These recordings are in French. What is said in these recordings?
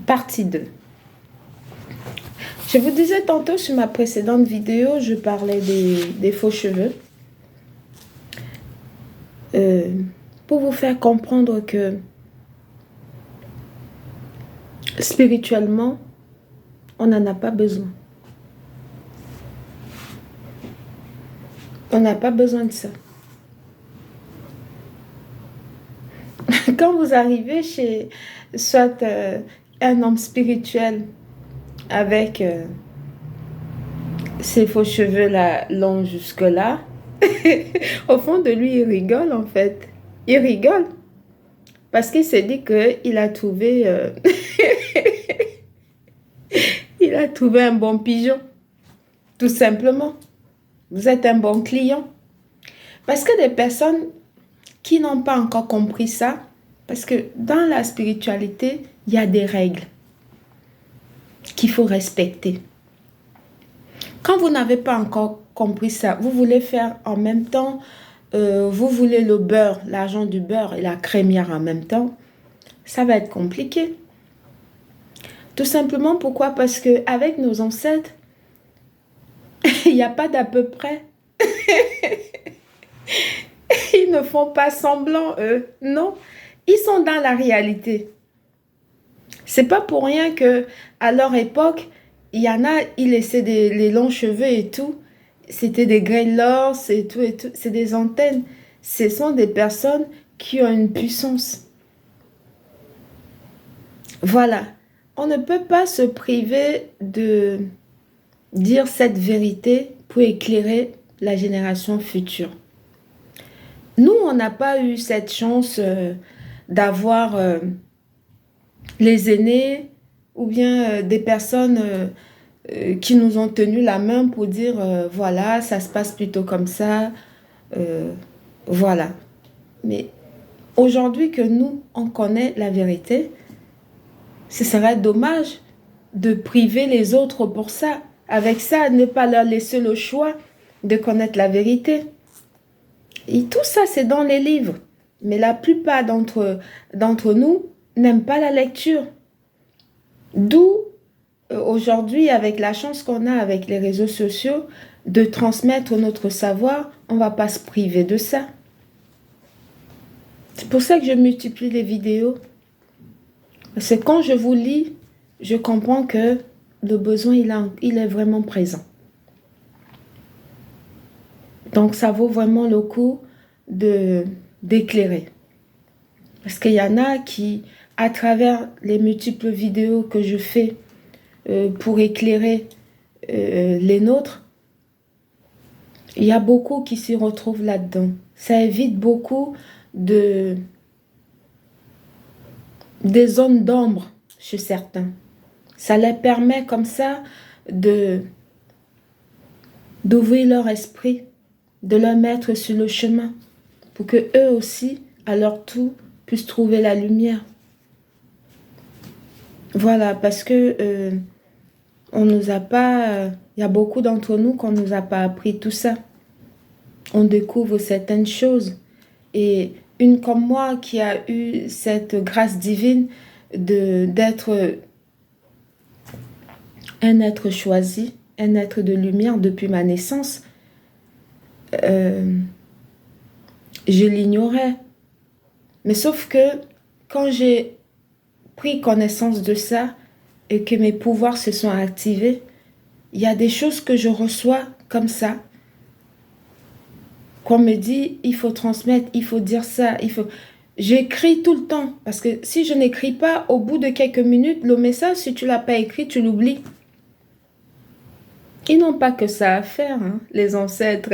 Partie 2. Je vous disais tantôt sur ma précédente vidéo, je parlais des faux cheveux. Pour vous faire comprendre que spirituellement, on n'en a pas besoin. On n'a pas besoin de ça. Quand vous arrivez chez soit un homme spirituel avec ses faux cheveux là, longs jusque-là, au fond de lui, il rigole en fait. Il rigole. Parce qu'il s'est dit qu'il a trouvé... il a trouvé un bon pigeon. Tout simplement. Vous êtes un bon client. Parce que des personnes qui n'ont pas encore compris ça, parce que dans la spiritualité, il y a des règles qu'il faut respecter. Quand vous n'avez pas encore compris ça, vous voulez faire en même temps, vous voulez le beurre, l'argent du beurre et la crémière en même temps, ça va être compliqué. Tout simplement, pourquoi? Parce qu'avec nos ancêtres, il n'y a pas d'à peu près. Ils ne font pas semblant, eux. Non, ils sont dans la réalité. C'est pas pour rien que à leur époque, il y en a, ils laissaient les longs cheveux et tout. C'était des grêleurs, et tout. C'est des antennes. Ce sont des personnes qui ont une puissance. Voilà. On ne peut pas se priver de dire cette vérité pour éclairer la génération future. Nous, on n'a pas eu cette chance d'avoir les aînés ou bien des personnes qui nous ont tenu la main pour dire voilà, ça se passe plutôt comme ça. Voilà. Mais aujourd'hui que nous, on connaît la vérité, ce serait dommage de priver les autres pour ça. Avec ça, ne pas leur laisser le choix de connaître la vérité. Et tout ça, c'est dans les livres. Mais la plupart d'entre nous n'aiment pas la lecture. D'où, aujourd'hui, avec la chance qu'on a avec les réseaux sociaux, de transmettre notre savoir, on ne va pas se priver de ça. C'est pour ça que je multiplie les vidéos. Parce que quand je vous lis, je comprends que le besoin, il est vraiment présent. Donc, ça vaut vraiment le coup d'éclairer. Parce qu'il y en a qui, à travers les multiples vidéos que je fais pour éclairer les nôtres, il y a beaucoup qui s'y retrouvent là-dedans. Ça évite beaucoup des zones d'ombre chez certains. Ça leur permet comme ça d'ouvrir leur esprit, de leur mettre sur le chemin pour que eux aussi, à leur tour, puissent trouver la lumière. Voilà, parce que on nous a pas... Il y a beaucoup d'entre nous qu'on ne nous a pas appris tout ça. On découvre certaines choses. Et une comme moi qui a eu cette grâce divine d'être un être choisi, un être de lumière depuis ma naissance, je l'ignorais. Mais sauf que quand j'ai pris connaissance de ça et que mes pouvoirs se sont activés, il y a des choses que je reçois comme ça. Qu'on me dit, il faut transmettre, il faut dire ça, il faut... J'écris tout le temps. Parce que si je n'écris pas, au bout de quelques minutes, le message, si tu ne l'as pas écrit, tu l'oublies. Ils n'ont pas que ça à faire, hein, les ancêtres.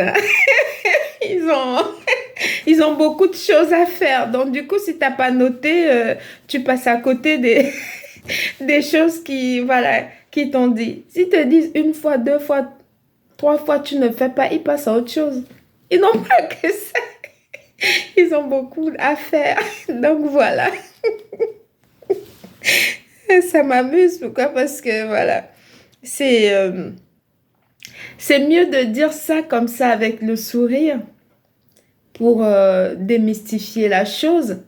Ils ont beaucoup de choses à faire. Donc, du coup, si tu n'as pas noté, tu passes à côté des choses voilà, qui t'ont dit. Si te disent une fois, deux fois, trois fois, tu ne fais pas, ils passent à autre chose. Ils n'ont pas que ça. Ils ont beaucoup à faire. Donc, voilà. Ça m'amuse. Pourquoi? Parce que, voilà, c'est mieux de dire ça comme ça avec le sourire pour démystifier la chose.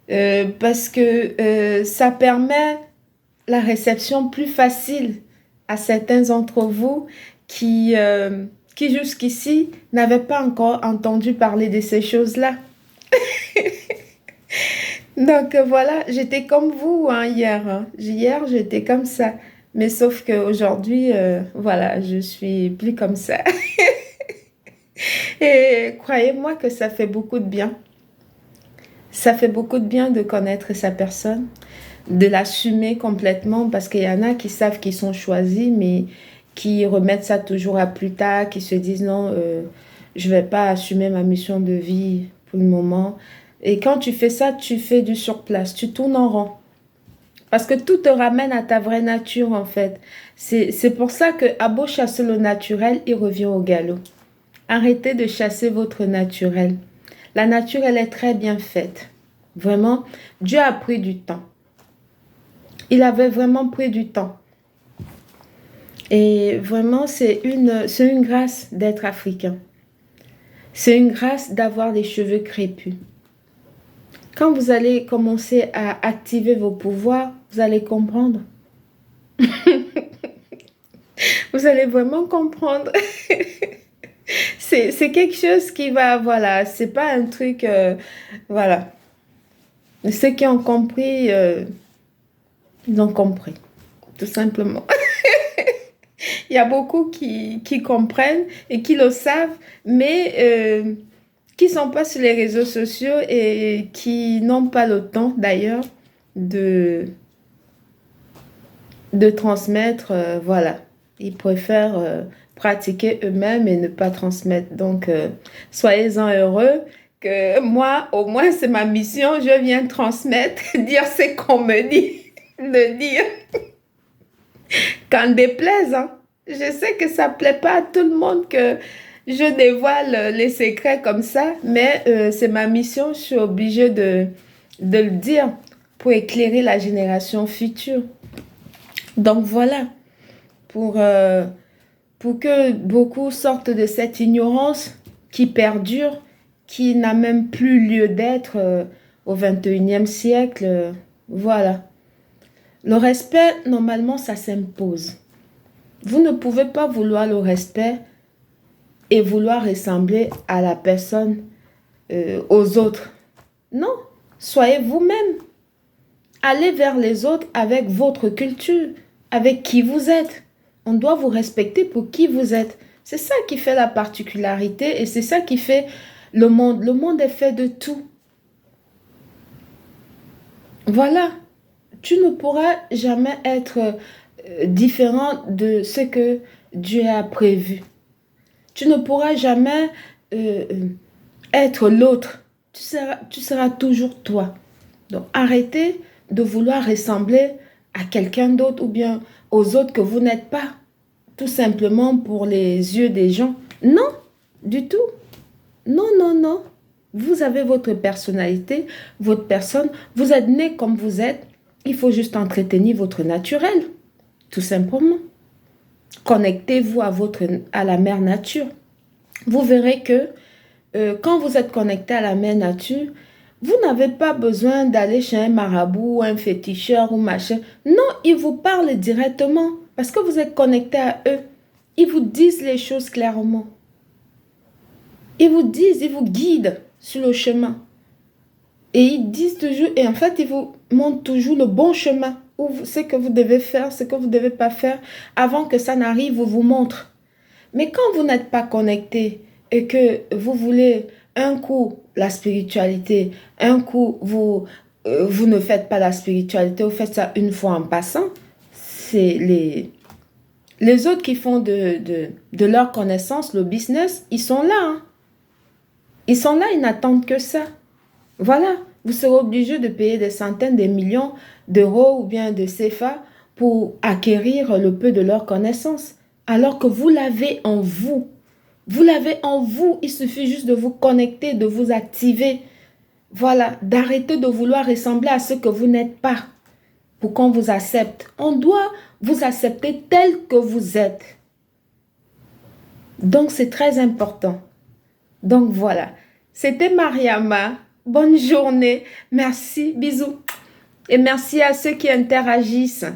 Parce que ça permet la réception plus facile à certains d'entre vous qui jusqu'ici n'avaient pas encore entendu parler de ces choses-là. Donc voilà, j'étais comme vous hein, hier. Hein. Hier, j'étais comme ça. Mais sauf qu'aujourd'hui, voilà, je suis plus comme ça. Et croyez-moi que ça fait beaucoup de bien. Ça fait beaucoup de bien de connaître sa personne, de l'assumer complètement parce qu'il y en a qui savent qu'ils sont choisis, mais qui remettent ça toujours à plus tard, qui se disent non, je vais pas assumer ma mission de vie pour le moment. Et quand tu fais ça, tu fais du surplace, tu tournes en rond. Parce que tout te ramène à ta vraie nature en fait. C'est pour ça que à beau chasser le naturel, il revient au galop. Arrêtez de chasser votre naturel. La nature, elle est très bien faite. Vraiment, Dieu a pris du temps. Il avait vraiment pris du temps. Et vraiment, c'est une grâce d'être africain. C'est une grâce d'avoir les cheveux crépus. Quand vous allez commencer à activer vos pouvoirs, vous allez comprendre. Vous allez vraiment comprendre. C'est quelque chose qui va, voilà, c'est pas un truc, voilà. Ceux qui ont compris, ils ont compris, tout simplement. Il y a beaucoup qui comprennent et qui le savent, mais qui ne sont pas sur les réseaux sociaux et qui n'ont pas le temps, d'ailleurs, de, de transmettre, voilà. Ils préfèrent pratiquer eux-mêmes et ne pas transmettre. Donc, soyez-en heureux que moi, au moins, c'est ma mission. Je viens transmettre, dire ce qu'on me dit de dire. Qu'en déplaise, hein. Je sais que ça ne plaît pas à tout le monde que je dévoile les secrets comme ça, mais c'est ma mission. Je suis obligée de le dire pour éclairer la génération future. Donc voilà, pour, euh, pour que beaucoup sortent de cette ignorance qui perdure, qui n'a même plus lieu d'être au 21e siècle. Voilà. Le respect, normalement, ça s'impose. Vous ne pouvez pas vouloir le respect et vouloir ressembler à la personne, aux autres. Non, soyez vous-même. Allez vers les autres avec votre culture, avec qui vous êtes. On doit vous respecter pour qui vous êtes. C'est ça qui fait la particularité et c'est ça qui fait le monde. Le monde est fait de tout. Voilà. Tu ne pourras jamais être différent de ce que Dieu a prévu. Tu ne pourras jamais être l'autre. Tu seras toujours toi. Donc arrêtez de vouloir ressembler à quelqu'un d'autre ou bien aux autres que vous n'êtes pas. Tout simplement pour les yeux des gens. Non, du tout. Non, non, non. Vous avez votre personnalité, votre personne. Vous êtes né comme vous êtes. Il faut juste entretenir votre naturel. Tout simplement. Connectez-vous à la mère nature. Vous verrez que quand vous êtes connecté à la mère nature, vous n'avez pas besoin d'aller chez un marabout, un féticheur ou machin. Non, ils vous parlent directement parce que vous êtes connecté à eux. Ils vous disent les choses clairement. Ils vous disent, ils vous guident sur le chemin. Et ils disent toujours, et en fait, ils vous montrent toujours le bon chemin. Où ce que vous devez faire, ce que vous ne devez pas faire. Avant que ça n'arrive, ils vous montrent. Mais quand vous n'êtes pas connecté et que vous voulez un coup la spiritualité, un coup vous ne faites pas la spiritualité, vous faites ça une fois en passant, c'est les autres qui font de leur connaissance le business, ils sont là. Hein. Ils sont là, ils n'attendent que ça. Voilà, vous serez obligé de payer des centaines, des millions d'euros ou bien de CFA pour acquérir le peu de leur connaissance. Alors que vous l'avez en vous. Vous l'avez en vous. Il suffit juste de vous connecter, de vous activer. Voilà, d'arrêter de vouloir ressembler à ce que vous n'êtes pas pour qu'on vous accepte. On doit vous accepter tel que vous êtes. Donc, c'est très important. Donc, voilà. C'était Mariama. Bonne journée. Merci. Bisous. Et merci à ceux qui interagissent.